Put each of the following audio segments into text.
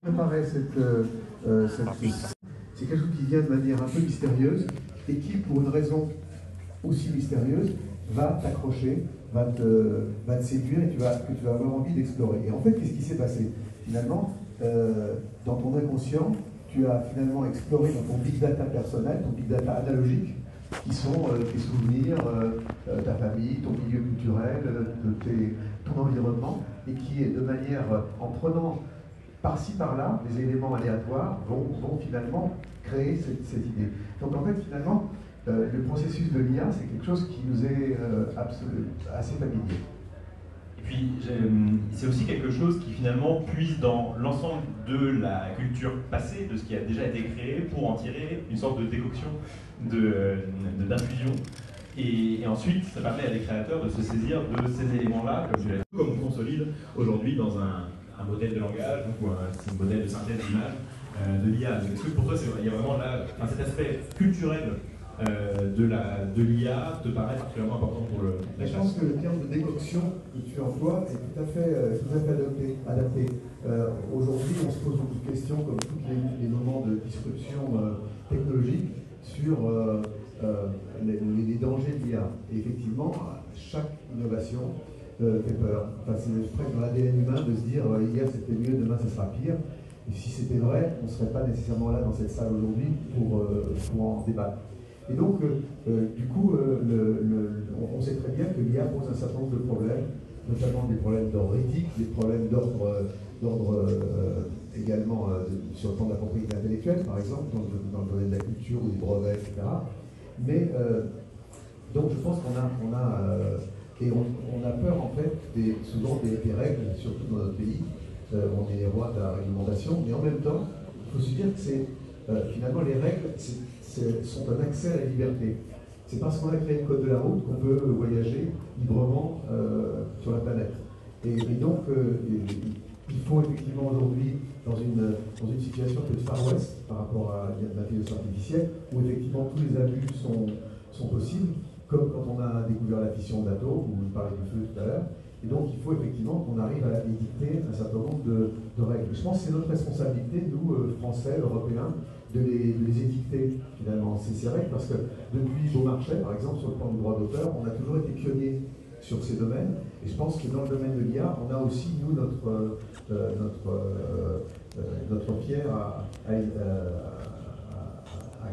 Préparer c'est quelque chose qui vient de manière un peu mystérieuse et qui, pour une raison aussi mystérieuse, va t'accrocher, va te séduire et que tu vas avoir envie d'explorer. Et en fait, qu'est-ce qui s'est passé? Finalement, dans ton inconscient, tu as finalement exploré dans ton big data personnel, ton big data analogique, qui sont tes souvenirs, ta famille, ton milieu culturel, ton environnement, et qui, de manière, en prenant par-ci, par-là, des éléments aléatoires vont finalement créer cette idée. Donc en fait, finalement, le processus de l'IA, c'est quelque chose qui nous est assez familier. Et puis, c'est aussi quelque chose qui finalement puise dans l'ensemble de la culture passée, de ce qui a déjà été créé, pour en tirer une sorte de décoction, d'infusion. Et ensuite, ça permet à des créateurs de se saisir de ces éléments-là, comme on consolide aujourd'hui dans un modèle de langage ou un modèle de synthèse d'image de l'IA. Est-ce que pour toi, il y a vraiment là, cet aspect culturel de l'IA te paraît particulièrement important pour la Je pense que le terme de décoction que tu emploies est tout à fait adapté. Aujourd'hui, on se pose beaucoup de questions, comme tous les moments de disruption technologique, sur les dangers de l'IA. Et effectivement, chaque innovation fait peur. Enfin, c'est presque dans l'ADN humain de se dire hier c'était mieux, demain ce sera pire. Et si c'était vrai, on ne serait pas nécessairement là dans cette salle aujourd'hui pour en débattre. Et donc, du coup, on sait très bien que l'IA pose un certain nombre de problèmes, notamment des problèmes d'ordre éthique, des problèmes d'ordre également sur le plan de la propriété intellectuelle, par exemple, dans le domaine de la culture ou des brevets, etc. Mais donc je pense qu'on a peur en fait souvent des règles, surtout dans notre pays. On est les rois de la réglementation, mais en même temps, il faut se dire que finalement les règles sont un accès à la liberté. C'est parce qu'on a créé le code de la route qu'on peut voyager librement sur la planète. Et donc, il faut effectivement aujourd'hui, dans une situation un peu de Far West par rapport à l'intelligence artificielle, où effectivement tous les abus sont possibles, comme quand on a découvert la fission d'atomes, où je parlais du feu tout à l'heure. Et donc, il faut effectivement qu'on arrive à édicter un certain nombre de règles. Je pense que c'est notre responsabilité, nous, Français, Européens, de les édicter, finalement, ces règles, parce que depuis Beaumarchais, par exemple, sur le plan du droit d'auteur, on a toujours été pionniers sur ces domaines. Et je pense que dans le domaine de l'IA, on a aussi, nous, notre pierre à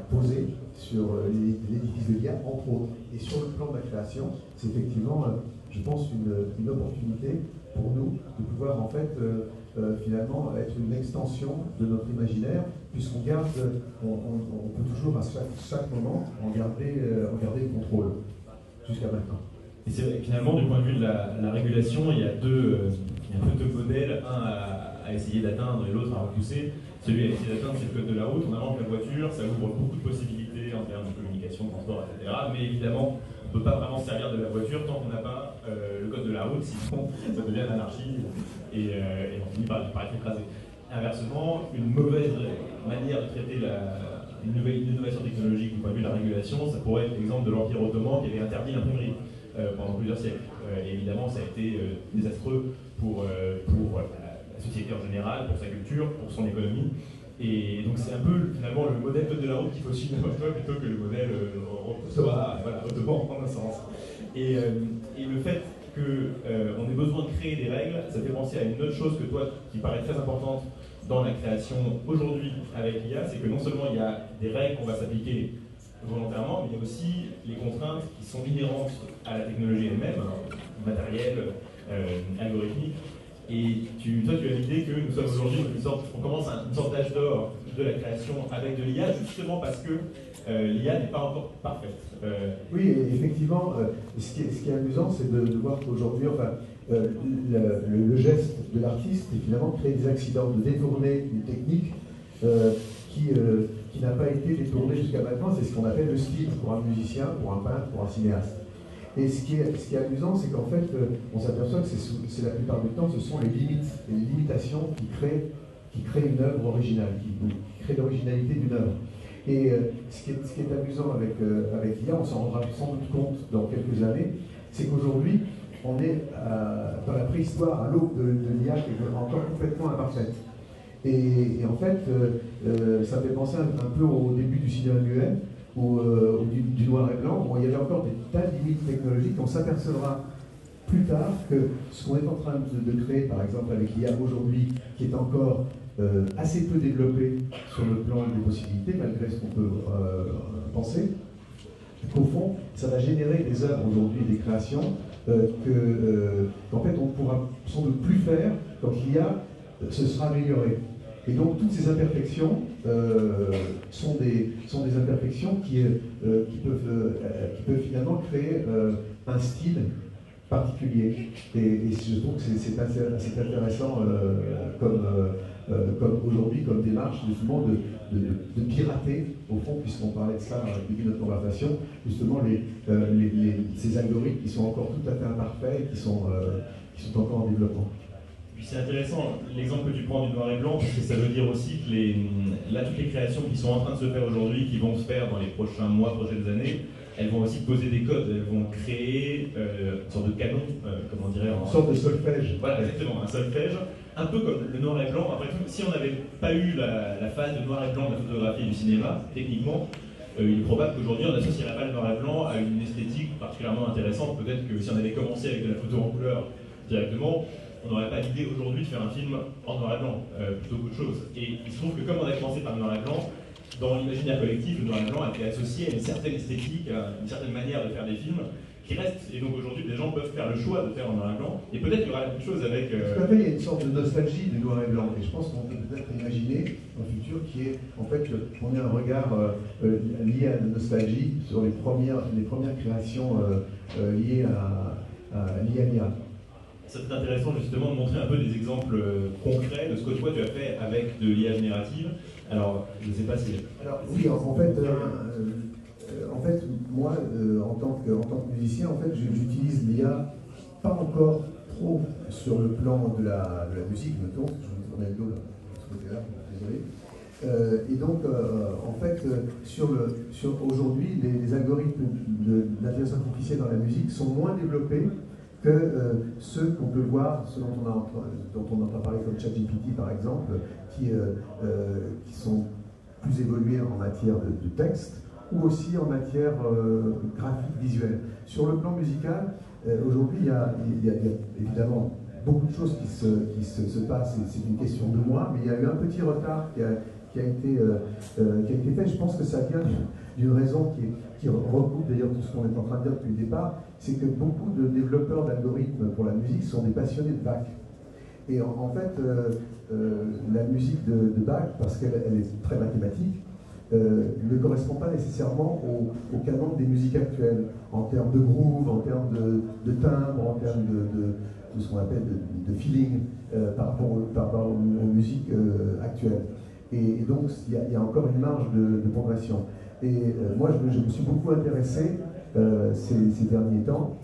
poser sur l'édifice de l'IA, entre autres. Et sur le plan de la création, c'est effectivement, je pense, une opportunité pour nous de pouvoir, en fait, finalement, être une extension de notre imaginaire, puisqu'on garde, on peut toujours, à chaque moment, en garder le contrôle, jusqu'à maintenant. Et c'est vrai, finalement, du point de vue de la régulation, il y a deux modèles, un à essayer d'atteindre et l'autre à repousser. Celui à essayer d'atteindre, c'est le code de la route. On invente la voiture, ça ouvre beaucoup de possibilités en termes de communication, de transport, etc. Mais évidemment, on ne peut pas vraiment se servir de la voiture tant qu'on n'a pas le code de la route, sinon ça devient l'anarchie et on finit par être écrasé. Inversement, une mauvaise manière de traiter une nouvelle innovation technologique du point de vue de la régulation, ça pourrait être l'exemple de l'Empire ottoman qui avait interdit l'imprimerie pendant plusieurs siècles. Et évidemment, ça a été désastreux pour la société en général, pour sa culture, pour son économie. Et donc c'est un peu finalement le modèle code de la route qu'il faut suivre plutôt que le modèle ottoman en un sens. Et le fait qu'on ait besoin de créer des règles, ça fait penser à une autre chose que toi, qui paraît très importante dans la création aujourd'hui avec l'IA, c'est que non seulement il y a des règles qu'on va s'appliquer volontairement, mais il y a aussi les contraintes qui sont inhérentes à la technologie elle-même, matérielle, algorithmique. Et toi, tu as l'idée que nous sommes aujourd'hui on commence une sorte d'âge d'or de la création avec de l'IA, justement parce que l'IA n'est pas encore parfaite. Oui, effectivement, ce qui est amusant, c'est de voir qu'aujourd'hui, enfin, le geste de l'artiste est finalement de créer des accidents, de détourner une technique qui n'a pas été détournée jusqu'à maintenant. C'est ce qu'on appelle le style pour un musicien, pour un peintre, pour un cinéaste. Et ce qui est amusant, c'est qu'en fait, on s'aperçoit que c'est la plupart du temps, ce sont les limites et les limitations qui créent une œuvre originale, qui créent l'originalité d'une œuvre. Et ce qui est amusant avec l'IA, on s'en rendra sans doute compte dans quelques années, c'est qu'aujourd'hui, on est dans la préhistoire, à l'aube de l'IA qui est encore complètement imparfaite. Et en fait, ça me fait penser un peu au début du cinéma muet, ou du noir et blanc, où il y avait encore des tas de limites technologiques. On s'apercevra plus tard que ce qu'on est en train de créer, par exemple avec l'IA aujourd'hui, qui est encore assez peu développé sur le plan des possibilités, malgré ce qu'on peut penser, qu'au fond, ça va générer des œuvres aujourd'hui, des créations, qu'en fait on pourra sans doute plus faire quand l'IA se sera améliorée. Et donc toutes ces imperfections sont des imperfections qui peuvent finalement créer un style particulier. Et je trouve que c'est assez intéressant comme aujourd'hui, comme démarche, justement, de pirater, au fond, puisqu'on parlait de ça depuis notre conversation, justement ces algorithmes qui sont encore tout à fait imparfaits, qui sont encore en développement. C'est intéressant, l'exemple que tu prends du noir et blanc, parce que ça veut dire aussi que toutes les créations qui sont en train de se faire aujourd'hui, qui vont se faire dans les prochains mois, prochaines années, elles vont aussi poser des codes, elles vont créer une sorte de canon, comment on dirait une sorte de solfège. Voilà, exactement, un solfège, un peu comme le noir et blanc. Après tout, si on n'avait pas eu la phase de noir et blanc de la photographie et du cinéma, techniquement, il est probable qu'aujourd'hui on n'associerait pas le noir et blanc à une esthétique particulièrement intéressante. Peut-être que si on avait commencé avec de la photo en couleur directement, on n'aurait pas l'idée aujourd'hui de faire un film en noir et blanc, plutôt qu'autre chose. Et il se trouve que comme on a commencé par le noir et blanc, dans l'imaginaire collectif, le noir et blanc a été associé à une certaine esthétique, à une certaine manière de faire des films qui reste. Et donc aujourd'hui, les gens peuvent faire le choix de faire en noir et blanc. Et peut-être qu'il y aura la même chose avec... Tout à fait, il y a une sorte de nostalgie du noir et blanc. Et je pense qu'on peut peut-être imaginer un futur qui est, en fait, qu'on ait un regard lié à la nostalgie sur les premières créations liées à l'IA. C'est intéressant justement de montrer un peu des exemples concrets de ce que toi tu as fait avec de l'IA générative. Alors, je ne sais pas si... Alors oui, en fait, moi, en tant que musicien, en fait, j'utilise l'IA pas encore trop sur le plan de la musique, mettons, je vais tourner le dos là, de ce côté-là, désolé. Et donc, en fait, aujourd'hui, les algorithmes d'intelligence artificielle dans la musique sont moins développés que ceux qu'on peut voir, ceux dont on entend parler comme ChatGPT par exemple, qui sont plus évolués en matière de texte ou aussi en matière graphique, visuelle. Sur le plan musical, aujourd'hui il y a évidemment beaucoup de choses qui se passent, et c'est une question de moi, mais il y a eu un petit retard qui a été fait. Je pense que ça vient d'une raison qui regroupe d'ailleurs tout ce qu'on est en train de dire depuis le départ, c'est que beaucoup de développeurs d'algorithmes pour la musique sont des passionnés de Bach. Et en fait, la musique de Bach, parce qu'elle est très mathématique, ne correspond pas nécessairement au canon des musiques actuelles, en termes de groove, en termes de timbre, en termes de ce qu'on appelle de feeling par rapport aux musiques actuelles. Et donc, il y a encore une marge de progression. Et moi, je me suis beaucoup intéressé ces derniers temps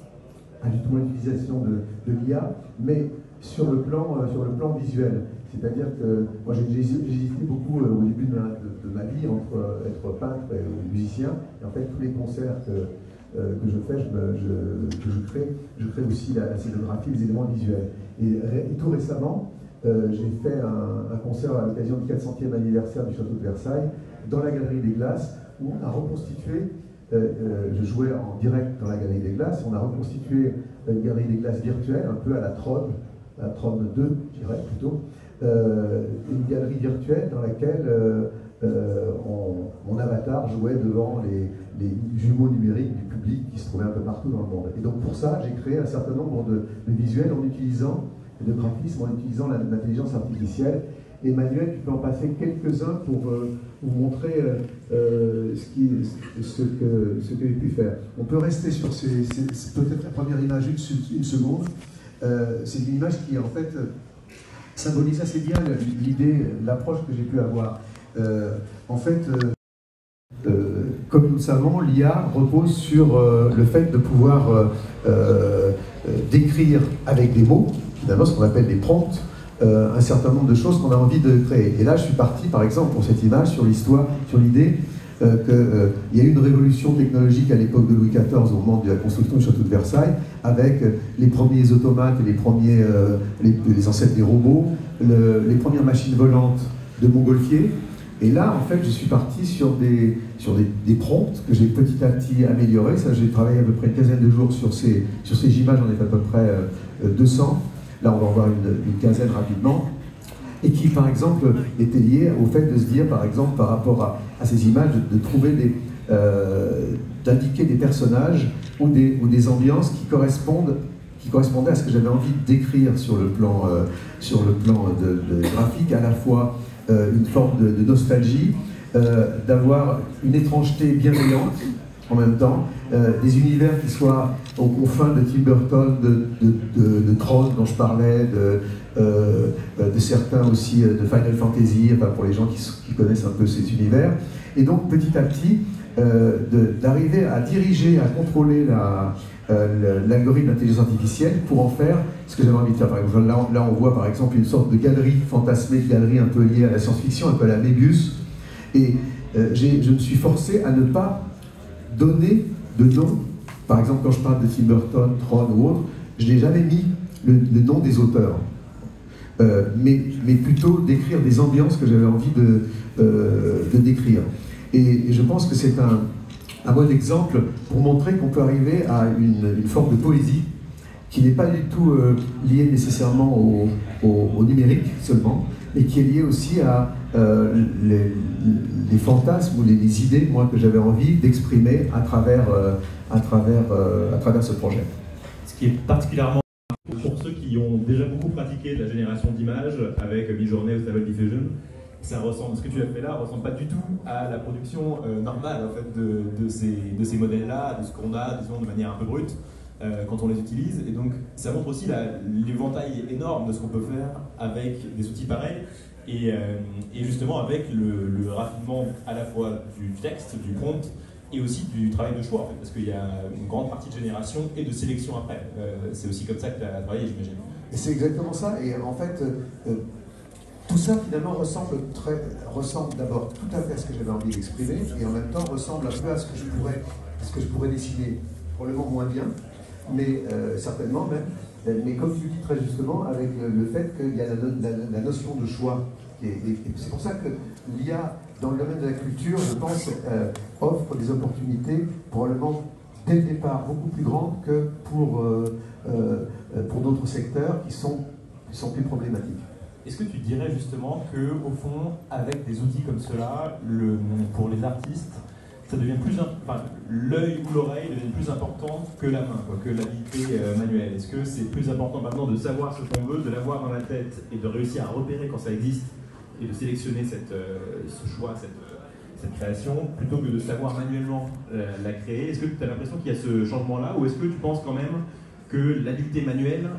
à justement l'utilisation de l'IA, mais sur le plan visuel. C'est-à-dire que moi, j'ai hésité beaucoup au début de ma vie entre être peintre et musicien. Et en fait, tous les concerts que je fais, je crée aussi la scénographie, les éléments visuels. Et tout récemment, j'ai fait un concert à l'occasion du 400e anniversaire du château de Versailles, dans la Galerie des Glaces, où on a reconstitué, je jouais en direct dans la Galerie des Glaces, on a reconstitué une Galerie des Glaces virtuelle, un peu à la Tron 2, je dirais plutôt, une galerie virtuelle dans laquelle mon avatar jouait devant les jumeaux numériques du public qui se trouvaient un peu partout dans le monde. Et donc pour ça, j'ai créé un certain nombre de visuels de graphisme en utilisant l'intelligence artificielle. Emmanuel, tu peux en passer quelques-uns pour vous montrer ce que j'ai pu faire. On peut rester sur peut-être la première image une seconde. C'est une image qui en fait symbolise assez bien l'idée, l'approche que j'ai pu avoir. En fait, comme nous le savons, l'IA repose sur le fait de pouvoir décrire avec des mots, finalement ce qu'on appelle des prompts, un certain nombre de choses qu'on a envie de créer. Et là, je suis parti, par exemple, pour cette image, sur l'idée qu'il y a eu une révolution technologique à l'époque de Louis XIV, au moment de la construction du château de Versailles, avec les premiers automates et les ancêtres des robots, les premières machines volantes de Montgolfier. Et là, en fait, je suis parti sur des prompts que j'ai petit à petit améliorés. Ça, j'ai travaillé à peu près une quinzaine de jours sur ces images, j'en ai fait à peu près 200. Là, on va en voir une quinzaine rapidement. Et qui, par exemple, était lié au fait de se dire, par exemple, par rapport à ces images, de trouver d'indiquer des personnages ou des ambiances qui correspondaient à ce que j'avais envie de décrire sur le plan de graphique, à la fois une forme de nostalgie, d'avoir une étrangeté bienveillante en même temps, des univers qui soient aux confins de Tim Burton, de Tron dont je parlais, de certains aussi de Final Fantasy, enfin pour les gens qui connaissent un peu ces univers. Et donc petit à petit, d'arriver à diriger, à contrôler l'algorithme d'intelligence artificielle pour en faire ce que j'avais envie de faire. Par exemple, là, on voit par exemple une sorte de galerie fantasmée, de galerie un peu liée à la science-fiction, un peu à la Mébius. Et je me suis forcé à ne pas donner de nom. Par exemple, quand je parle de Tim Burton, Tron ou autre, je n'ai jamais mis le nom des auteurs. Mais plutôt décrire des ambiances que j'avais envie de décrire. Et je pense que c'est un bon exemple pour montrer qu'on peut arriver à une forme de poésie qui n'est pas du tout liée nécessairement au numérique seulement, mais qui est liée aussi à les fantasmes ou les idées, moi, que j'avais envie d'exprimer à travers ce projet. Ce qui est particulièrement pour ceux qui ont déjà beaucoup pratiqué la génération d'images avec Midjourney ou Stable Diffusion, ça ressemble, ce que tu as fait là ressemble pas du tout à la production normale en fait, de ces modèles-là, de ce qu'on a, disons, de manière un peu brute quand on les utilise. Et donc ça montre aussi l'éventail énorme de ce qu'on peut faire avec des outils pareils et justement avec le raffinement à la fois du texte, du prompt, et aussi du travail de choix, en fait, parce qu'il y a une grande partie de génération et de sélection après. C'est aussi comme ça que tu as travaillé, j'imagine. C'est exactement ça, et en fait, tout ça finalement ressemble d'abord tout à fait à ce que j'avais envie d'exprimer, et en même temps ressemble un peu à ce que je pourrais dessiner, probablement moins bien, mais certainement même, mais comme tu le dis très justement, avec le fait qu'il y a la notion de choix. Et c'est pour ça que l'IA, dans le domaine de la culture, je pense, offre des opportunités probablement dès le départ beaucoup plus grandes que pour d'autres secteurs qui sont plus problématiques. Est-ce que tu dirais justement qu'au fond, avec des outils comme cela, pour les artistes, ça devient l'œil ou l'oreille devient plus important que la main, que l'habileté manuelle? Est-ce que c'est plus important maintenant de savoir ce qu'on veut, de l'avoir dans la tête et de réussir à repérer quand ça existe et de sélectionner ce choix, cette création, plutôt que de savoir manuellement la créer? Est-ce que tu as l'impression qu'il y a ce changement-là, ou est-ce que tu penses quand même que l'habileté manuelle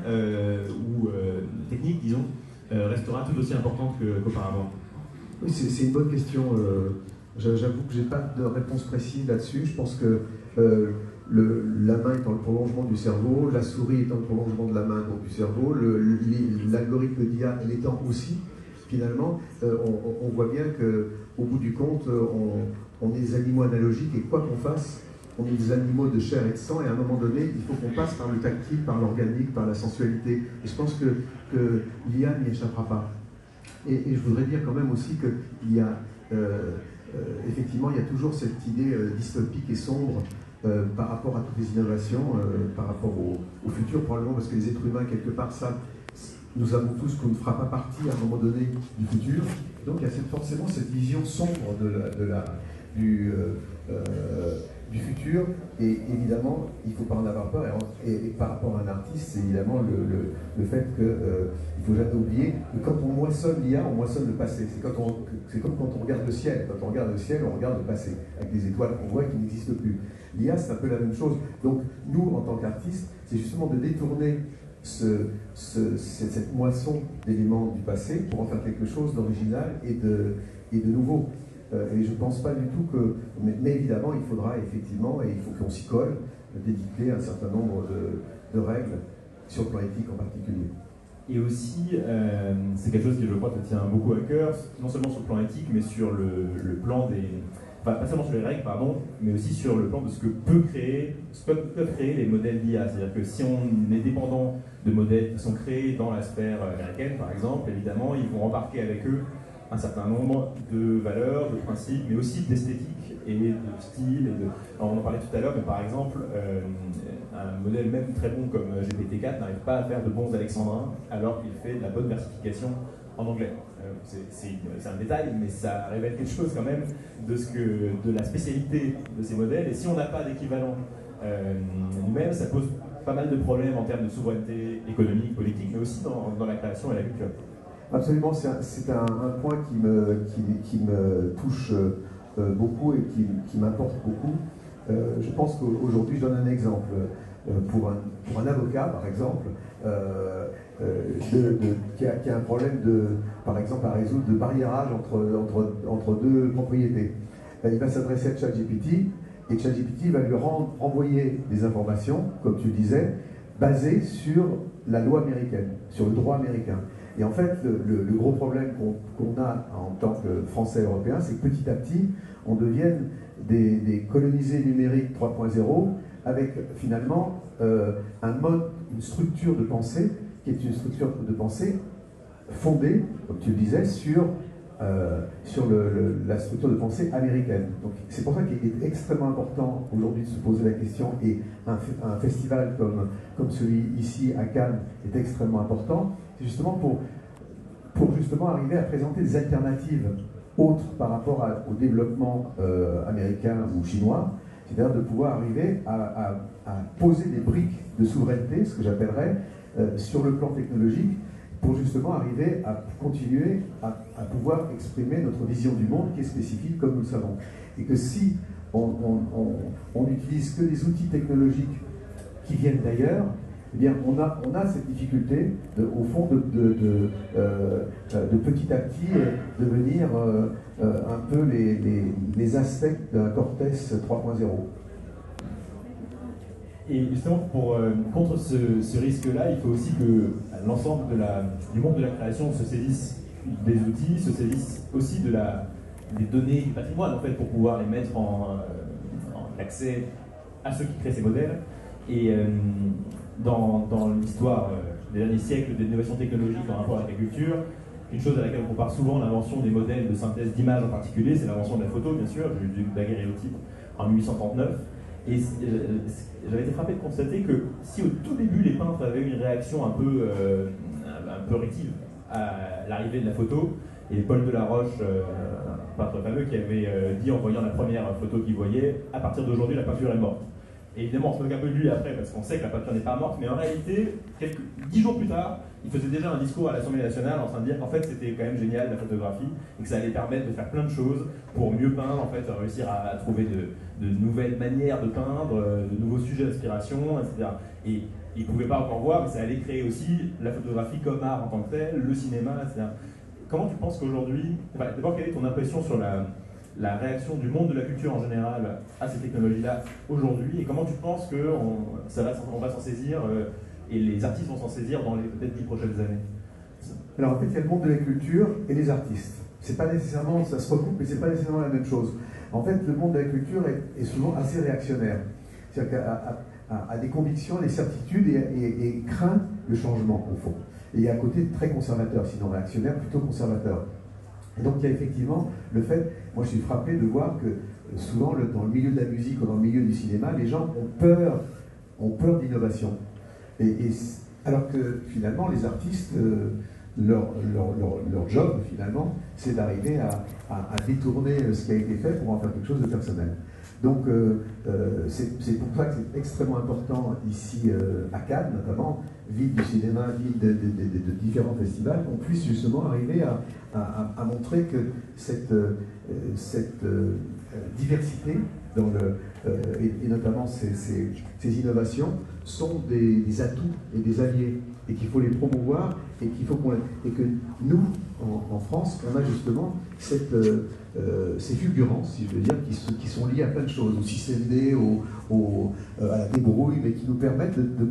ou technique, disons, restera tout aussi importante qu'auparavant? Oui, c'est une bonne question. J'avoue que je n'ai pas de réponse précise là-dessus. Je pense que la main étant le prolongement du cerveau, la souris étant le prolongement de la main, donc du cerveau, l'algorithme d'IA l'étant aussi, finalement, on voit bien qu'au bout du compte, on est des animaux analogiques, et quoi qu'on fasse, on est des animaux de chair et de sang, et à un moment donné, il faut qu'on passe par le tactile, par l'organique, par la sensualité. Et je pense que l'IA n'y échappera pas. Et je voudrais dire quand même aussi qu'il y a, effectivement, il y a toujours cette idée dystopique et sombre par rapport à toutes les innovations, par rapport au futur, probablement parce que les êtres humains, quelque part, savent. Nous savons tous qu'on ne fera pas partie à un moment donné du futur. Donc il y a forcément cette vision sombre du futur. Et évidemment, il ne faut pas en avoir peur. Et par rapport à un artiste, c'est évidemment le fait qu'il ne faut jamais oublier que quand on moissonne l'IA, on moissonne le passé. C'est comme quand on regarde le ciel. Quand on regarde le ciel, on regarde le passé. Avec des étoiles qu'on voit qui n'existent plus. L'IA, c'est un peu la même chose. Donc nous, en tant qu'artistes, c'est justement de détourner cette moisson d'éléments du passé pour en faire quelque chose d'original et de nouveau. Et je ne pense pas du tout que... Mais évidemment, il faudra effectivement, et il faut qu'on s'y colle, d'édicter un certain nombre de règles, sur le plan éthique en particulier. Et aussi, c'est quelque chose qui, je crois, te tient beaucoup à cœur, non seulement sur le plan éthique, mais sur le plan enfin pas seulement sur les règles, pardon, mais aussi sur le plan de ce que peuvent créer les modèles d'IA. C'est-à-dire que si on est dépendant de modèles qui sont créés dans la sphère américaine, par exemple, évidemment, ils vont embarquer avec eux un certain nombre de valeurs, de principes, mais aussi d'esthétique et de style. Alors, on en parlait tout à l'heure, mais par exemple, un modèle même très bon comme GPT-4 n'arrive pas à faire de bons alexandrins alors qu'il fait de la bonne versification en anglais. C'est un détail, mais ça révèle quelque chose quand même de la spécialité de ces modèles. Et si on n'a pas d'équivalent nous-mêmes, ça pose pas mal de problèmes en termes de souveraineté économique, politique, mais aussi dans la création et la culture. Absolument, c'est un point qui me touche beaucoup et qui m'importe beaucoup. Je pense qu'aujourd'hui, je donne un exemple. Pour un avocat, par exemple, qui a un problème, par exemple, à résoudre de barriérage entre deux propriétés. Il va s'adresser à ChatGPT et ChatGPT va lui renvoyer des informations, comme tu disais, basées sur la loi américaine, sur le droit américain. Et en fait, le gros problème qu'on a en tant que Français et Européens, c'est que petit à petit, on devienne des colonisés numériques 3.0 avec finalement un mode, une structure de pensée qui est une structure de pensée fondée, comme tu le disais, sur la structure de pensée américaine. Donc c'est pour ça qu'il est extrêmement important aujourd'hui de se poser la question, et un festival comme celui ici à Cannes est extrêmement important, c'est justement pour justement arriver à présenter des alternatives autres par rapport au développement américain ou chinois, c'est-à-dire de pouvoir arriver à poser des briques de souveraineté, ce que j'appellerais, sur le plan technologique, pour justement arriver à continuer à pouvoir exprimer notre vision du monde qui est spécifique, comme nous le savons. Et que si on n'utilise que des outils technologiques qui viennent d'ailleurs, eh bien, on a cette difficulté, au fond, de petit à petit devenir un peu les aspects d'un Cortex 3.0. Et justement, contre ce risque-là, il faut aussi que l'ensemble du monde de la création se saisisse des outils, se saisisse aussi des données du patrimoine, en fait, pour pouvoir les mettre en accès à ceux qui créent ces modèles. Et dans l'histoire des derniers siècles de l'innovation technologique en rapport avec la culture, une chose à laquelle on compare souvent l'invention des modèles de synthèse d'images en particulier, c'est l'invention de la photo, bien sûr, du daguerréotype en 1839. Et j'avais été frappé de constater que si au tout début les peintres avaient eu une réaction un peu rétive à l'arrivée de la photo, et Paul Delaroche, un peintre fameux, qui avait dit en voyant la première photo qu'il voyait, à partir d'aujourd'hui la peinture est morte. Et évidemment, on se moque un peu de lui après, parce qu'on sait que la peinture n'est pas morte, mais en réalité, 10 jours plus tard, il faisait déjà un discours à l'Assemblée nationale en train de dire qu'en fait, c'était quand même génial la photographie, et que ça allait permettre de faire plein de choses pour mieux peindre, en fait, réussir à trouver de nouvelles manières de peindre, de nouveaux sujets d'inspiration, etc. Et il ne pouvait pas encore voir, mais ça allait créer aussi la photographie comme art en tant que tel, le cinéma, etc. Comment tu penses qu'aujourd'hui, d'abord, quelle est ton impression sur la réaction du monde de la culture en général à ces technologies-là aujourd'hui, et comment tu penses qu'on va s'en saisir et les artistes vont s'en saisir dans les peut-être 10 prochaines années? Alors en fait, il y a le monde de la culture et les artistes. C'est pas nécessairement, ça se recoupe, mais c'est pas nécessairement la même chose. En fait, le monde de la culture est souvent assez réactionnaire. C'est-à-dire qu'à des convictions, des certitudes et craint le changement, au fond. Et il y a un côté très conservateur, sinon réactionnaire, plutôt conservateur. Et donc il y a effectivement le fait, moi je suis frappé de voir que souvent dans le milieu de la musique ou dans le milieu du cinéma, les gens ont peur d'innovation. Alors que finalement les artistes, leur job finalement, c'est d'arriver à détourner ce qui a été fait pour en faire quelque chose de personnel. Donc c'est pour ça que c'est extrêmement important ici à Cannes notamment, ville du cinéma, ville de différents festivals, qu'on puisse justement arriver à montrer que cette diversité et notamment ces innovations sont des atouts et des alliés, et qu'il faut les promouvoir, et que nous, en France, on a justement ces fulgurances, si je veux dire, qui sont liées à plein de choses, au système D, à la débrouille, mais qui nous permettent de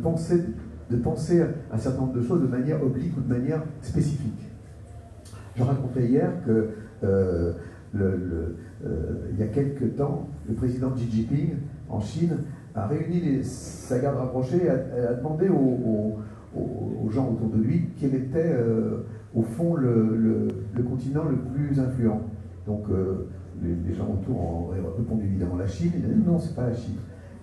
penser un certain nombre de choses de manière oblique ou de manière spécifique. Je racontais hier que il y a quelques temps, le président Xi Jinping en Chine a réuni sa garde rapprochée et a demandé aux gens autour de lui quel était au fond le continent le plus influent. Donc les gens autour ont répondu évidemment la Chine. Il a dit non, c'est pas la Chine.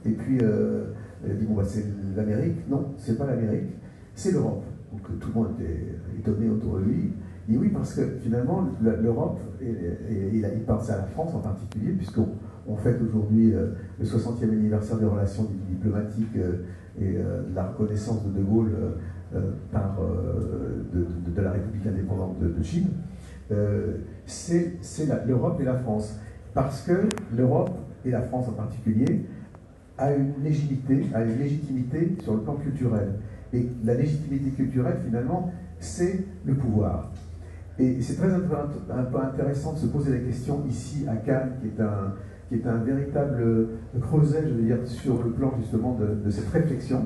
Et puis il a dit bon bah c'est l'Amérique. Non, c'est pas l'Amérique, c'est l'Europe. Donc tout le monde était étonné autour de lui. Il dit oui parce que finalement l'Europe, et il pense à la France en particulier, puisqu'on fête aujourd'hui le 60e anniversaire des relations diplomatiques et de la reconnaissance de Gaulle par de la République indépendante de Chine. C'est l'Europe et la France. Parce que l'Europe, et la France en particulier, a une légitimité sur le plan culturel. Et la légitimité culturelle, finalement, c'est le pouvoir. Et c'est très un peu intéressant de se poser la question ici à Cannes, qui est un véritable creuset, je veux dire, sur le plan justement de cette réflexion,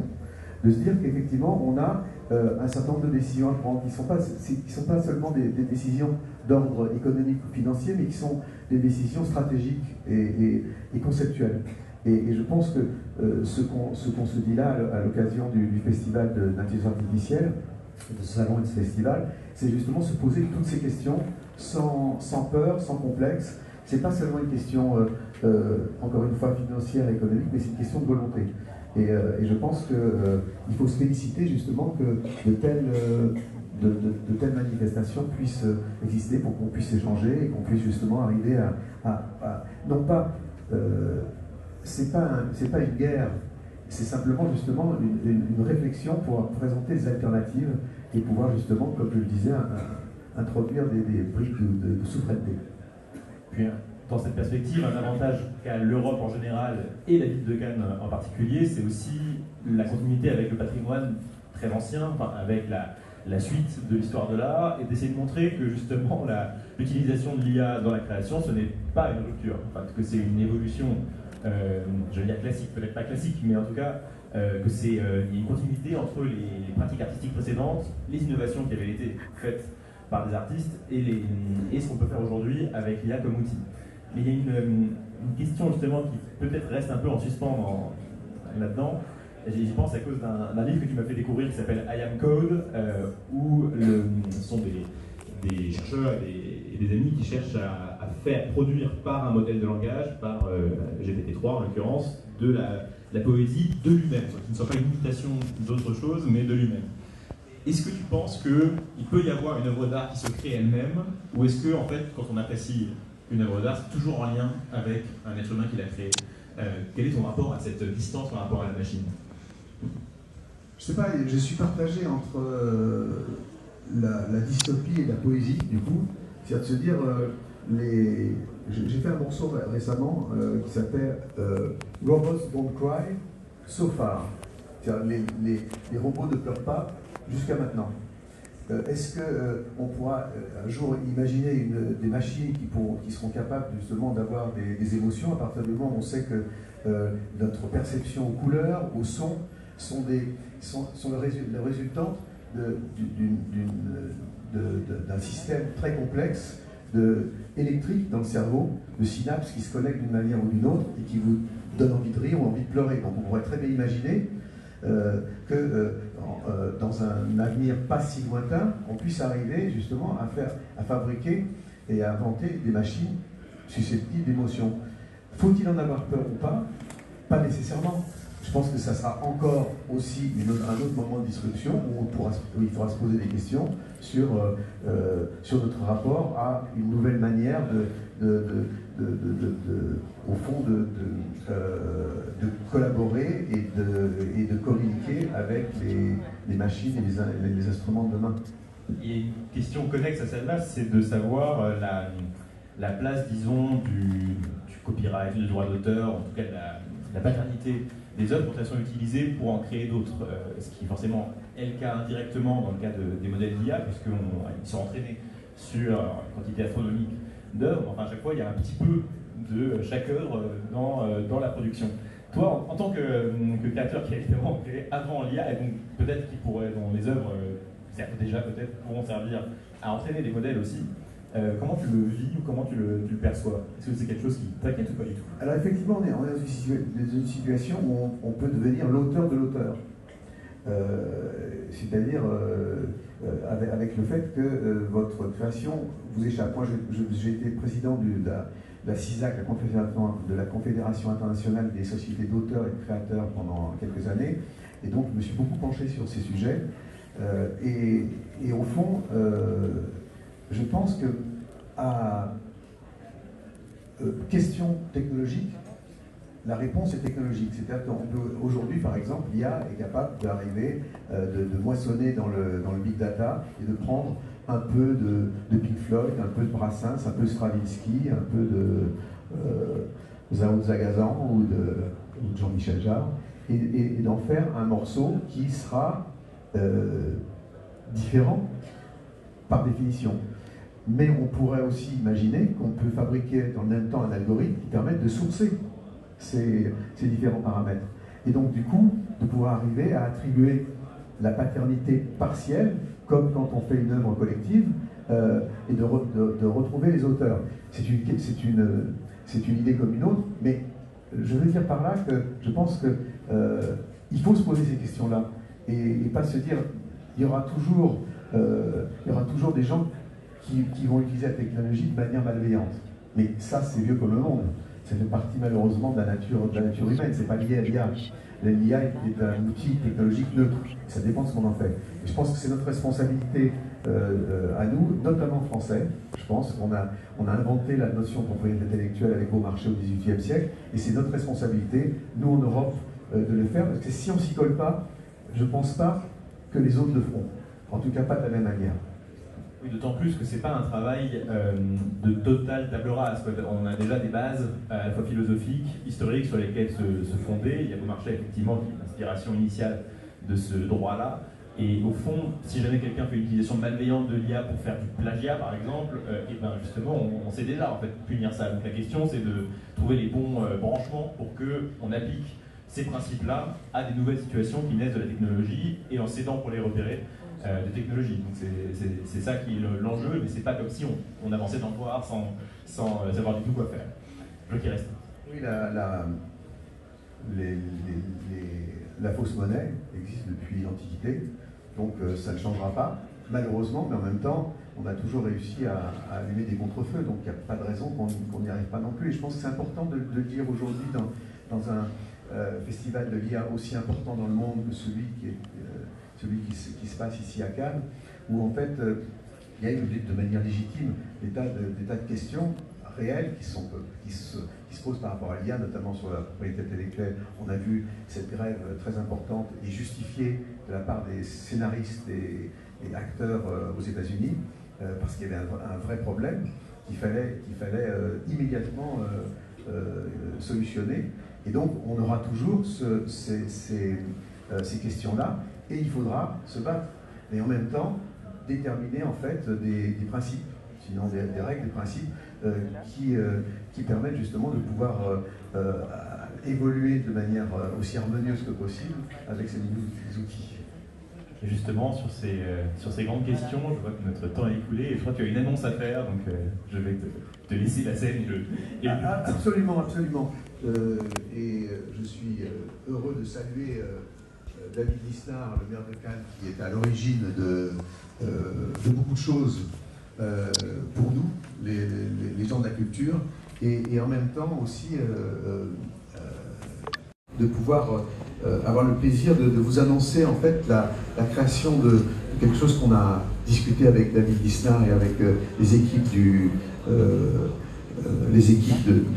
de se dire qu'effectivement, on a un certain nombre de décisions à prendre qui ne sont pas seulement des décisions d'ordre économique ou financier, mais qui sont des décisions stratégiques et conceptuelles. Et je pense que ce qu'on se dit là à l'occasion du festival d'intelligence artificielle, de ce salon et de ce festival, c'est justement se poser toutes ces questions sans peur, sans complexe. C'est pas seulement une question, encore une fois, financière, économique, mais c'est une question de volonté. Et je pense qu'il faut se féliciter justement que de telles manifestations puissent exister pour qu'on puisse échanger et qu'on puisse justement arriver à non pas, c'est pas une guerre, c'est simplement justement une réflexion pour présenter des alternatives et pouvoir justement, comme je le disais, introduire des briques de souveraineté. Puis, dans cette perspective, un avantage qu'a l'Europe en général et la ville de Cannes en particulier, c'est aussi la continuité avec le patrimoine très ancien, enfin, avec la suite de l'histoire de l'art, et d'essayer de montrer que justement l'utilisation de l'IA dans la création, ce n'est pas une rupture, enfin, que c'est une évolution, je veux dire classique, peut-être pas classique, mais en tout cas que c'est il y a une continuité entre les pratiques artistiques précédentes, les innovations qui avaient été faites par des artistes et ce qu'on peut faire aujourd'hui avec l'IA comme outil. Mais il y a une question justement qui peut-être reste un peu en suspens là-dedans. J'y pense à cause d'un livre que tu m'as fait découvrir qui s'appelle I Am Code, où ce sont des chercheurs et des amis qui cherchent à faire produire par un modèle de langage, par GPT-3 en l'occurrence, de la poésie de lui-même, qui ne soit pas une imitation d'autre chose, mais de lui-même. Est-ce que tu penses qu'il peut y avoir une œuvre d'art qui se crée elle-même, ou est-ce que, en fait, quand on apprécie une œuvre d'art, c'est toujours en lien avec un être humain qui l'a créé? Quel est ton rapport à cette distance par rapport à la machine? Je sais pas, je suis partagé entre la dystopie et la poésie, du coup. C'est-à-dire de se dire, j'ai fait un morceau récemment qui s'appelle Robots Don't Cry So Far. C'est-à-dire les robots ne pleurent pas jusqu'à maintenant. Est-ce qu'on pourra un jour imaginer des machines qui seront capables justement d'avoir des émotions à partir du moment où on sait que notre perception aux couleurs, au son, sont le résultant d'un système très complexe électrique dans le cerveau, de synapses qui se connectent d'une manière ou d'une autre et qui vous donnent envie de rire ou envie de pleurer. Donc on pourrait très bien imaginer que dans un avenir pas si lointain, on puisse arriver justement à fabriquer et à inventer des machines susceptibles d'émotions. Faut-il en avoir peur ou pas? Pas nécessairement. Je pense que ça sera encore aussi un autre moment de disruption où il faudra se poser des questions sur notre rapport à une nouvelle manière au fond de collaborer et de communiquer avec les machines et les instruments de demain. Il y a une question connexe à celle-là, c'est de savoir la place, disons, du copyright, du droit d'auteur, en tout cas de la paternité des œuvres quand elles sont utilisées pour en créer d'autres, ce qui forcément est le cas indirectement dans le cas des modèles d'IA, puisqu'ils sont entraînés sur une quantité astronomique d'œuvres. Enfin, à chaque fois, il y a un petit peu de chaque œuvre dans la production. Toi, en tant que créateur qui a évidemment créé avant l'IA, et donc peut-être qui pourrait, dont les œuvres, déjà peut-être, pourront servir à entraîner des modèles aussi, Comment tu le vis ou comment tu le perçois? Est-ce que c'est quelque chose qui t'inquiète ou pas du tout? Alors effectivement, on est dans une situation où on peut devenir l'auteur de l'auteur. C'est-à-dire avec le fait que votre création vous échappe. Moi, j'ai été président de la CISAC, de la Confédération internationale des sociétés d'auteurs et de créateurs pendant quelques années, et donc je me suis beaucoup penché sur ces sujets. Et au fond, je pense que à question technologique, la réponse est technologique. C'est-à-dire qu'on peut aujourd'hui, par exemple, l'IA est capable d'arriver, de moissonner dans le big data et de prendre un peu de Pink Floyd, un peu de Brassens, un peu de Stravinsky, un peu de Zao Zagazan ou de Jean-Michel Jarre, et d'en faire un morceau qui sera différent par définition. Mais on pourrait aussi imaginer qu'on peut fabriquer dans le même temps un algorithme qui permette de sourcer ces différents paramètres. Et donc du coup, de pouvoir arriver à attribuer la paternité partielle, comme quand on fait une œuvre collective, et de retrouver les auteurs. C'est une idée comme une autre, mais je veux dire par là que je pense qu'il faut se poser ces questions-là, et pas se dire il y aura toujours des gens qui vont utiliser la technologie de manière malveillante. Mais ça, c'est vieux comme le monde. Ça fait partie malheureusement de la nature humaine. C'est pas lié à l'IA. L'IA est un outil technologique neutre. Ça dépend de ce qu'on en fait. Et je pense que c'est notre responsabilité à nous, notamment français. Je pense qu'on a inventé la notion de propriété intellectuelle avec Beaumarchais au XVIIIe siècle. Et c'est notre responsabilité, nous en Europe, de le faire. Parce que si on s'y colle pas, je ne pense pas que les autres le feront. En tout cas, pas de la même manière. Oui, d'autant plus que c'est pas un travail de totale table rase. On a déjà des bases à la fois philosophiques, historiques sur lesquelles se fonder. Il y a Beaumarchais effectivement qui est l'inspiration initiale de ce droit-là. Et au fond, si jamais quelqu'un fait l'utilisation malveillante de l'IA pour faire du plagiat, par exemple, et ben justement, on sait déjà en fait punir ça. Donc la question, c'est de trouver les bons branchements pour qu'on applique ces principes-là à des nouvelles situations qui naissent de la technologie et en s'aidant pour les repérer des technologies. Donc c'est ça qui est l'enjeu, mais c'est pas comme si on avançait dans le noir sans savoir du tout quoi faire. Je qui reste. Oui, la fausse monnaie existe depuis l'Antiquité, donc ça ne changera pas, malheureusement, mais en même temps, on a toujours réussi à allumer des contre-feux, donc il n'y a pas de raison qu'on n'y arrive pas non plus. Et je pense que c'est important de le dire aujourd'hui dans un festival de l'IA aussi important dans le monde que celui qui se passe ici à Cannes, où en fait il y a eu de manière légitime des tas de questions réelles qui se posent par rapport à l'IA, notamment sur la propriété intellectuelle. On a vu cette grève très importante et justifiée de la part des scénaristes et acteurs aux États-Unis, parce qu'il y avait un vrai problème qu'il fallait immédiatement solutionner. Et donc on aura toujours ces questions-là, et il faudra se battre. Mais en même temps, déterminer en fait des principes, sinon des règles, des principes qui permettent justement de pouvoir évoluer de manière aussi harmonieuse que possible avec ces nouveaux outils. Et justement, sur ces grandes questions, je vois que notre temps est écoulé et je crois que tu as une annonce à faire, donc je vais te laisser la scène. Absolument, absolument. Et je suis heureux de saluer David Lisnard, le maire de Cannes, qui est à l'origine de beaucoup de choses pour nous, les gens de la culture, et en même temps aussi de pouvoir avoir le plaisir de vous annoncer en fait la création de quelque chose qu'on a discuté avec David Lisnard et avec les équipes de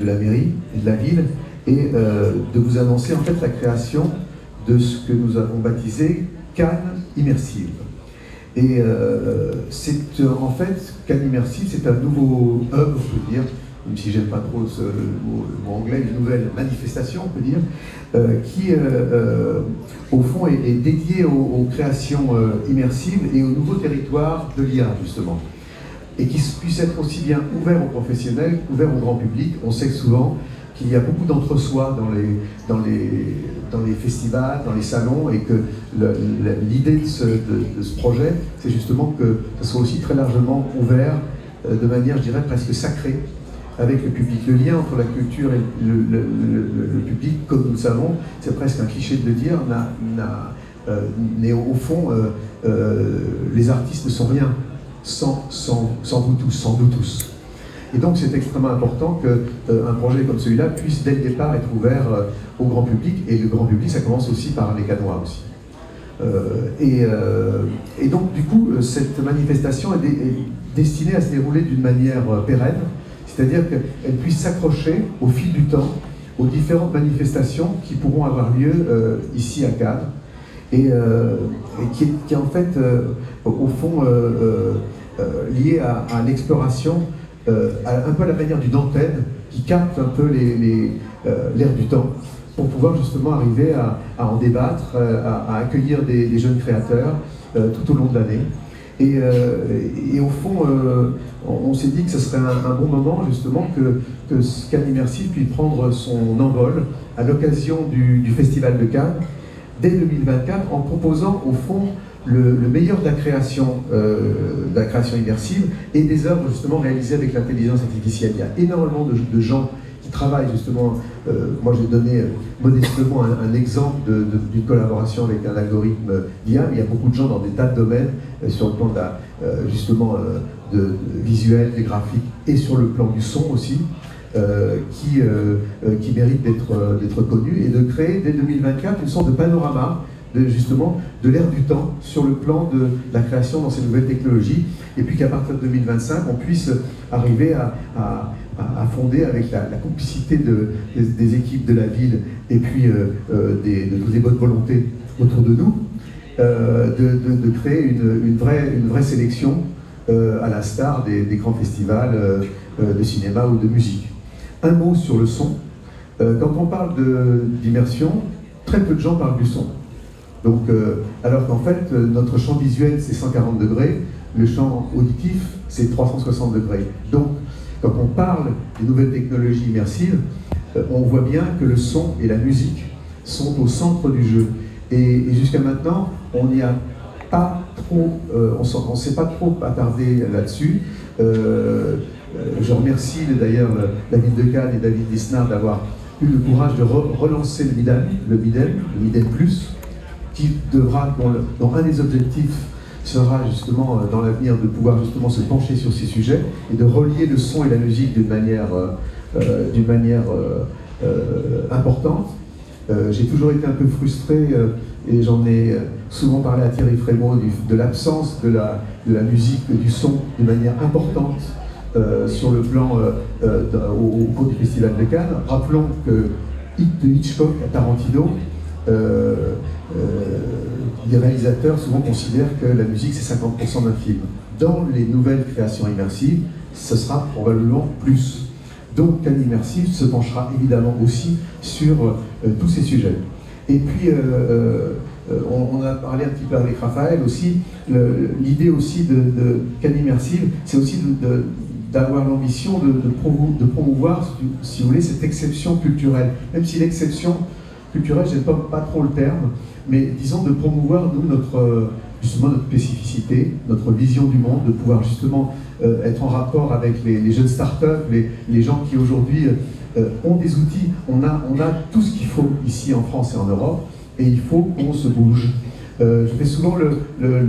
la mairie et de la ville, et de vous annoncer en fait la création de ce que nous avons baptisé Cannes Immersive. Et c'est en fait, Cannes Immersive, c'est un nouveau hub, on peut dire, même si j'aime pas trop le mot anglais, une nouvelle manifestation, on peut dire, qui au fond est dédiée aux créations immersives et aux nouveaux territoires de l'IA, justement. Et qui puisse être aussi bien ouvert aux professionnels qu'ouvert au grand public. On sait souvent qu'il y a beaucoup d'entre-soi dans les festivals, dans les salons, et que l'idée de ce projet, c'est justement que ce soit aussi très largement ouvert de manière, je dirais, presque sacrée avec le public. Le lien entre la culture et le public, comme nous le savons, c'est presque un cliché de le dire, n'est au fond, les artistes ne sont rien sans vous tous, sans nous tous. Et donc c'est extrêmement important qu'un projet comme celui-là puisse dès le départ être ouvert au grand public, et le grand public ça commence aussi par les Cannois aussi. Et donc du coup cette manifestation est destinée à se dérouler d'une manière pérenne, c'est-à-dire qu'elle puisse s'accrocher au fil du temps aux différentes manifestations qui pourront avoir lieu ici à Cannes, et qui est en fait au fond liée à l'exploration, un peu à la manière du Dantène, qui capte un peu l'air du temps, pour pouvoir justement arriver à en débattre, à accueillir des jeunes créateurs tout au long de l'année. Et au fond, on s'est dit que ce serait un bon moment justement que Cannes Immersive puisse prendre son envol à l'occasion du Festival de Cannes dès 2024, en proposant au fond le meilleur de la création immersive et des œuvres justement réalisées avec l'intelligence artificielle. Il y a énormément de gens qui travaillent justement, moi j'ai donné modestement un exemple d'une collaboration avec un algorithme d'IA, mais il y a beaucoup de gens dans des tas de domaines, sur le plan justement de visuel, des graphiques, et sur le plan du son aussi, qui méritent d'être connus, et de créer dès 2024 une sorte de panorama justement de l'ère du temps sur le plan de la création dans ces nouvelles technologies, et puis qu'à partir de 2025 on puisse arriver à fonder avec la complicité des équipes de la ville et puis de toutes les bonnes volontés autour de nous, de créer une vraie sélection à la star des grands festivals de cinéma ou de musique. Un mot sur le son. Quand on parle d'immersion, très peu de gens parlent du son. Donc, alors qu'en fait, notre champ visuel c'est 140 degrés, le champ auditif c'est 360 degrés. Donc, quand on parle des nouvelles technologies immersives, on voit bien que le son et la musique sont au centre du jeu. Et jusqu'à maintenant, on n'y a pas trop, on ne s'est pas trop attardé là-dessus. Je remercie d'ailleurs la ville de Cannes et David Lisnard d'avoir eu le courage de relancer le Midem Plus, qui devra, dont un des objectifs sera justement dans l'avenir de pouvoir justement se pencher sur ces sujets et de relier le son et la musique d'une manière importante. J'ai toujours été un peu frustré, et j'en ai souvent parlé à Thierry Frémaux, de l'absence de la musique, du son de manière importante sur le plan au cours du Festival de Cannes. Rappelons que de Hitchcock à Tarantino, les réalisateurs souvent considèrent que la musique c'est 50% d'un film. Dans les nouvelles créations immersives, ce sera probablement plus. Donc Cannes Immersive se penchera évidemment aussi sur tous ces sujets. Et puis on a parlé un petit peu avec Raphaël aussi, l'idée aussi de Cannes Immersive, c'est aussi d'avoir l'ambition de promouvoir, si vous voulez, cette exception culturelle. Même si l'exception culturelle, je n'aime pas trop le terme, mais disons de promouvoir nous justement notre spécificité, notre vision du monde, de pouvoir justement être en rapport avec les jeunes startups, les gens qui aujourd'hui ont des outils. On a tout ce qu'il faut ici en France et en Europe, et il faut qu'on se bouge. Je fais souvent le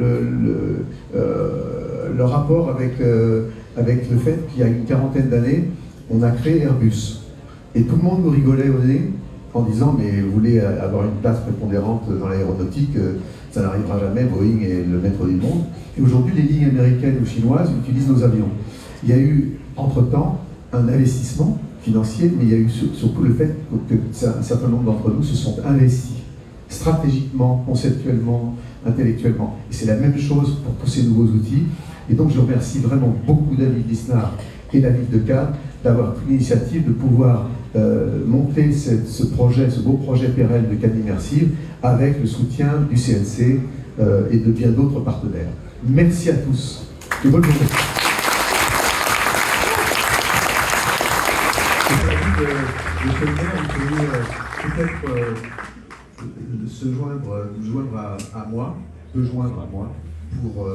rapport avec le fait qu'il y a une quarantaine d'années, on a créé Airbus. Et tout le monde nous rigolait au nez en disant « mais vous voulez avoir une place prépondérante dans l'aéronautique, ça n'arrivera jamais, Boeing est le maître du monde ». Et aujourd'hui, les lignes américaines ou chinoises utilisent nos avions. Il y a eu, entre-temps, un investissement financier, mais il y a eu surtout le fait qu'un certain nombre d'entre nous se sont investis stratégiquement, conceptuellement, intellectuellement. Et c'est la même chose pour tous ces nouveaux outils. Et donc je remercie vraiment beaucoup David Lisnard et la ville de Cannes d'avoir pris l'initiative de pouvoir monter ce beau projet pérenne de Cannes Immersive avec le soutien du CNC et de bien d'autres partenaires. Merci à tous et bonne journée. Peut-être nous joindre à moi pour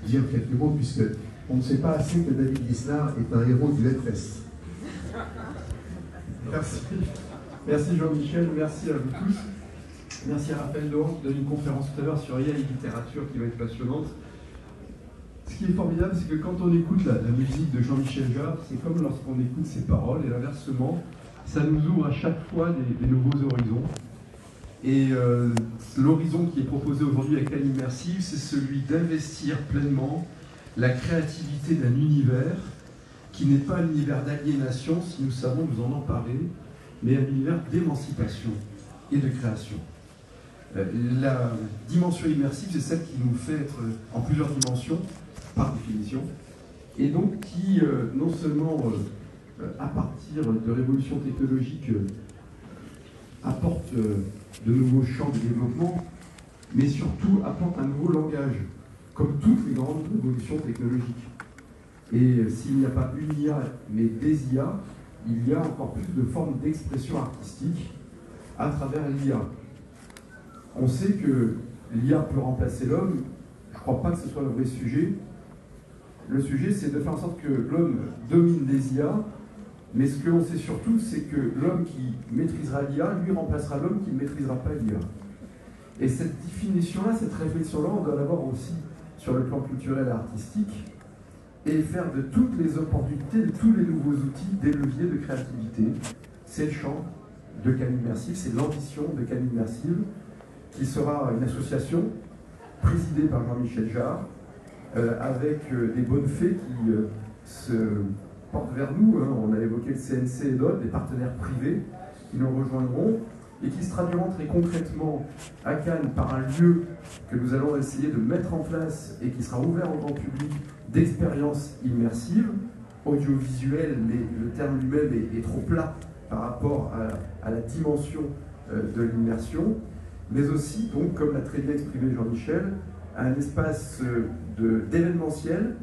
dire quelques mots, puisque On ne sait pas assez que David Lisnard est un héros du lettresse. Merci. Merci Jean-Michel, merci à vous tous. Merci à Raphaël Laurent qui donne une conférence tout à l'heure sur IA et littérature qui va être passionnante. Ce qui est formidable, c'est que quand on écoute la musique de Jean-Michel Jarre, c'est comme lorsqu'on écoute ses paroles, et inversement, ça nous ouvre à chaque fois des nouveaux horizons. Et l'horizon qui est proposé aujourd'hui avec Cannes Immersive, c'est celui d'investir pleinement la créativité d'un univers qui n'est pas un univers d'aliénation, si nous savons nous en emparer, mais un univers d'émancipation et de création. La dimension immersive, c'est celle qui nous fait être en plusieurs dimensions, par définition, et donc qui, non seulement à partir de révolutions technologiques, apporte de nouveaux champs de développement, mais surtout apporte un nouveau langage, comme toutes les grandes révolutions technologiques. Et s'il n'y a pas une IA, mais des IA, il y a encore plus de formes d'expression artistique à travers l'IA. On sait que l'IA peut remplacer l'homme. Je ne crois pas que ce soit le vrai sujet. Le sujet, c'est de faire en sorte que l'homme domine les IA, mais ce que l'on sait surtout, c'est que l'homme qui maîtrisera l'IA, lui remplacera l'homme qui ne maîtrisera pas l'IA. Et cette définition-là, cette réflexion-là, on doit l'avoir aussi sur le plan culturel et artistique, et faire de toutes les opportunités, de tous les nouveaux outils, des leviers de créativité. C'est le champ de Cannes Immersive, c'est l'ambition de Cannes Immersive, qui sera une association présidée par Jean-Michel Jarre, avec des bonnes fées qui se portent vers nous. On a évoqué le CNC et d'autres, des partenaires privés qui nous rejoindront et qui se traduiront très concrètement à Cannes par un lieu que nous allons essayer de mettre en place et qui sera ouvert au grand public d'expériences immersives, audiovisuelles, mais le terme lui-même est trop plat par rapport à la dimension de l'immersion, mais aussi, donc, comme l'a très bien exprimé Jean-Michel, un espace d'événementiel,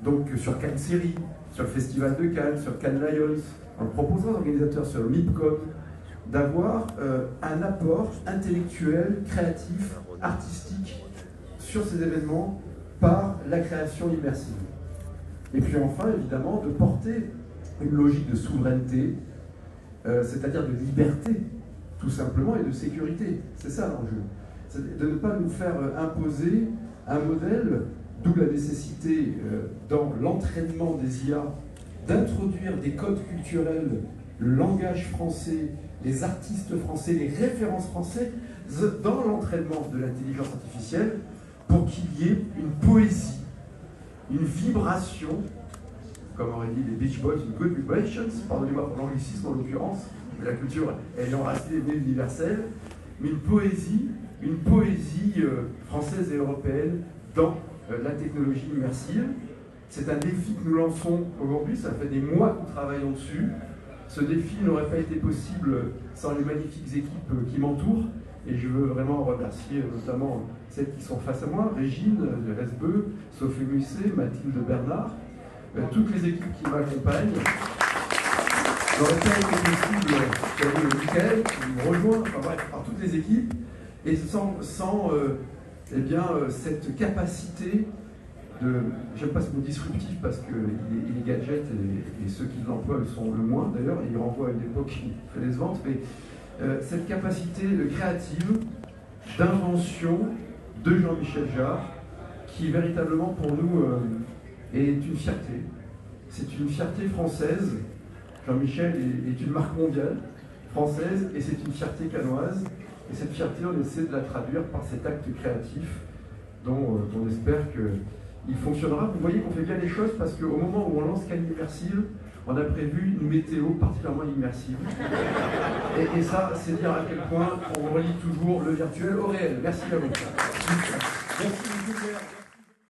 donc sur Cannes Série, sur le Festival de Cannes, sur Cannes Lions, en proposant aux organisateurs sur le MIPCOM d'avoir un apport intellectuel, créatif, artistique sur ces événements par la création immersive. Et puis enfin, évidemment, de porter une logique de souveraineté, c'est-à-dire de liberté, tout simplement, et de sécurité. C'est ça l'enjeu. C'est de ne pas nous faire imposer un modèle, d'où la nécessité, dans l'entraînement des IA, d'introduire des codes culturels, le langage français, les artistes français, les références françaises, dans l'entraînement de l'intelligence artificielle, pour qu'il y ait une poésie, une vibration, comme auraient dit les Beach Boys, une good vibrations, pardonnez-moi pour l'anglicisme en l'occurrence, mais la culture ayant racine universelle, mais une poésie française et européenne dans la technologie immersive. C'est un défi que nous lançons aujourd'hui, ça fait des mois que nous travaillons dessus. Ce défi n'aurait pas été possible sans les magnifiques équipes qui m'entourent, et je veux vraiment remercier notamment celles qui sont face à moi, Régine de Resbeu, Sophie Musset, Mathilde Bernard, toutes les équipes qui m'accompagnent. Ça n'aurait pas été possible, j'avais le Michael qui me rejoint, enfin bref, par toutes les équipes, et sans cette capacité de, j'aime pas ce mot disruptif parce qu'il est gadget et ceux qui l'emploient le sont le moins d'ailleurs, et il renvoie à une époque qui fait les ventes, mais cette capacité de créative, d'invention de Jean-Michel Jarre, qui véritablement pour nous est une fierté. C'est une fierté française. Jean-Michel est une marque mondiale française et c'est une fierté cannoise. Et cette fierté, on essaie de la traduire par cet acte créatif dont on espère qu'il fonctionnera. Vous voyez qu'on fait bien les choses parce qu'au moment où on lance Cannes Immersive, on a prévu une météo particulièrement immersive. Et ça, c'est dire à quel point on relie toujours le virtuel au réel. Merci à vous. Merci beaucoup.